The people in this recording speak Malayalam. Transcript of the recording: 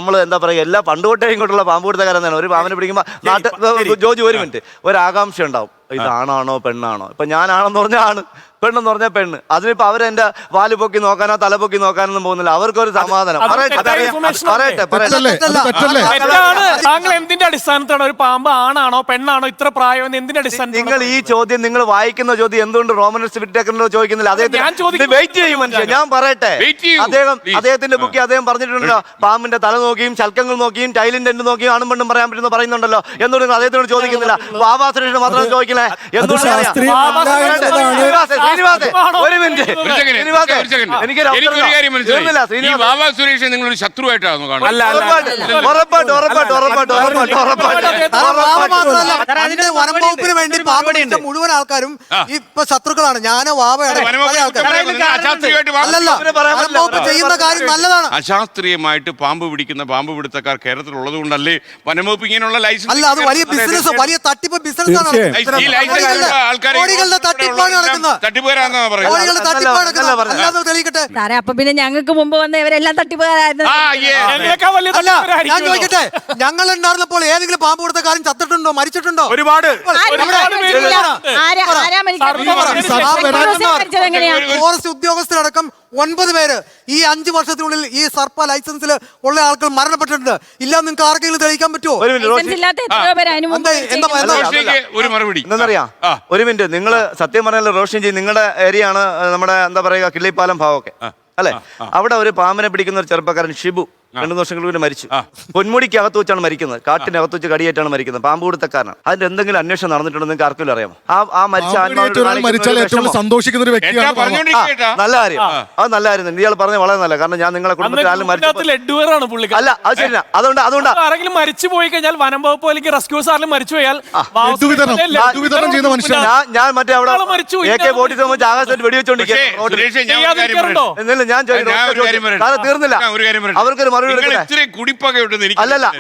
നമ്മൾ എന്താ പറയുക എല്ലാ പണ്ട് തൊട്ടേ ഇങ്ങോട്ടുള്ള പാമ്പ് പിടുത്തക്കാരെന്നാണ്. ഒരു പാമ്പിനെ പിടിക്കുമ്പോൾ ജോജി ഒരു മിനിറ്റ്, ഒരു ആകാംക്ഷ ഉണ്ടാവും, ഇത് ആണാണോ പെണ്ണാണോ. ഇപ്പൊ ഞാനാണെന്ന് പറഞ്ഞാൽ ആണ്, പെണ്ണെന്ന് പറഞ്ഞാൽ പെണ്ണ്. അതിനിപ്പോ അവരെന്റെ വാല് പൊക്കി നോക്കാനോ തല പൊക്കി നോക്കാനൊന്നും പോകുന്നില്ല. അവർക്കൊരു സമാധാനം. താങ്കൾ എന്തിന്റെ അടിസ്ഥാനത്താണ് ഒരു പാമ്പ് ആണാണോ പെണ്ണാണോ ഇത്ര പ്രായം എന്തിന്റെ അടിസ്ഥാനത്തിൽ? നിങ്ങൾ ഈ ചോദ്യം നിങ്ങൾ വായിക്കുന്ന ചോദ്യം എന്തുകൊണ്ട് റോമനസ് വിറ്റേക്കറിനോ ചോദിക്കുന്നില്ല? അദ്ദേഹത്തിന് വെയിറ്റ് ചെയ്യും മനുഷ്യൻ. ഞാൻ പറയട്ടെ, അദ്ദേഹത്തിന്റെ ബുക്കിൽ അദ്ദേഹം പറഞ്ഞിട്ടുണ്ടല്ലോ, പാമ്പിന്റെ തല നോക്കിയും ശൽക്കങ്ങൾ നോക്കിയും ടൈലിന്റെ എൻഡ് നോക്കിയും ആണും പെണ്ണും പറയാൻ പറ്റുന്ന പറയുന്നുണ്ടല്ലോ. എന്തുകൊണ്ട് നിങ്ങൾ അദ്ദേഹത്തിനോട് ചോദിക്കുന്നില്ല? ബാബാ സുരേഷിന് മാത്രം ചോദിക്കില്ലേ? എന്തുകൊണ്ട് ഒരു മിനിറ്റ്, ഈ ബാബാ സുരേഷ് നിങ്ങളൊരു ശത്രുവായിട്ടാണോ കാണുന്നത്? വനംവകുപ്പിന് വേണ്ടി പാമ്പടിയുണ്ട് മുഴുവൻ ആൾക്കാരും ഇപ്പൊ ശത്രുക്കളാണ്. ഞാനോ വാവയാണ് ചെയ്യുന്ന കാര്യം നല്ലതാണ്. അശാസ്ത്രീയമായിട്ട് പാമ്പ് പിടിക്കുന്ന പാമ്പ് പിടുത്തക്കാർ കേരളത്തിൽ ഉള്ളത് കൊണ്ടല്ലേ വനംവകുപ്പ് ഇങ്ങനെയുള്ള ലൈസൻസ്? അല്ല, അത് വലിയ ബിസിനസ്, വലിയ തട്ടിപ്പ് ബിസിനസ് ആണ്. സാറേ, അപ്പൊ പിന്നെ ഞങ്ങൾക്ക് മുമ്പ് വന്ന ഇവരെല്ലാം തട്ടിപ്പുകാരായിരുന്നു. ഞാൻ ചോദിക്കട്ടെ, ഞങ്ങൾ ഉണ്ടായിരുന്നപ്പോൾ ഏതെങ്കിലും പാമ്പ് കൊടുത്ത കാര്യം ചത്തിട്ടുണ്ടോ, മരിച്ചിട്ടുണ്ടോ? ഒരുപാട്. ഫോറസ്റ്റ് ഉദ്യോഗസ്ഥരടക്കം 9 പേര് ഈ 5 വർഷത്തിനുള്ളിൽ ഈ സർപ്പ ലൈസൻസിൽ ഉള്ള ആൾക്കാർ മരണപ്പെട്ടിട്ടുണ്ട്. ഇല്ല, നിങ്ങൾക്ക് ആർക്കെങ്കിലും തെളിയിക്കാൻ പറ്റുമോ? ഒരു മിനിറ്റ്, നിങ്ങൾ സത്യം പറഞ്ഞാൽ റോഷൻ ജി, നിങ്ങളുടെ ഏരിയ ആണ് നമ്മുടെ എന്താ പറയുക കിള്ളിപ്പാലം ഭാഗമൊക്കെ അല്ലെ? അവിടെ ഒരു പാമ്പിനെ പിടിക്കുന്ന ഒരു ചെറുപ്പക്കാരൻ ഷിബു 2 വർഷങ്ങൾക്ക് മുന്നേ മരിച്ചു. പൊന്മുടിക്കകത്ത് വെച്ചാണ് മരിക്കുന്നത്. കാട്ടിനകത്ത് വെച്ച് കടിയേറ്റാണ് മരിക്കുന്നത്. പാമ്പ് കൊടുത്തക്കാരനാണ്. അതിന്റെ എന്തെങ്കിലും അന്വേഷണം നടന്നിട്ടുണ്ടോ നിങ്ങൾക്ക് ആർക്കെങ്കിലും അറിയാമോ? ആ മരിച്ച സന്തോഷിക്കുന്ന ഒരു വ്യക്തിയാണ്. നല്ല കാര്യം, അത് നല്ല കാര്യം. ഇയാൾ പറഞ്ഞ വളരെ നല്ല. കാരണം ഞാൻ നിങ്ങളെ കുടുംബത്തിൽ ആരും അല്ല, അത് ശരിയാ. അതുകൊണ്ട് ആരെങ്കിലും മരിച്ചു പോയി കഴിഞ്ഞാൽ വനം വകുപ്പ് അല്ലെങ്കിൽ റെസ്ക്യൂ സാറിലും മരിച്ചു പോയാൽ ഞാൻ മറ്റേ അവിടെ AK-47 ആകാശത്ത് വെടിവെച്ചോണ്ടിരിക്കുന്നു. ഞാൻ തീർന്നില്ല. അവർക്കൊരു മറുപടി കുടിപ്പകയുണ്ടെന്ന് അല്ലല്ല.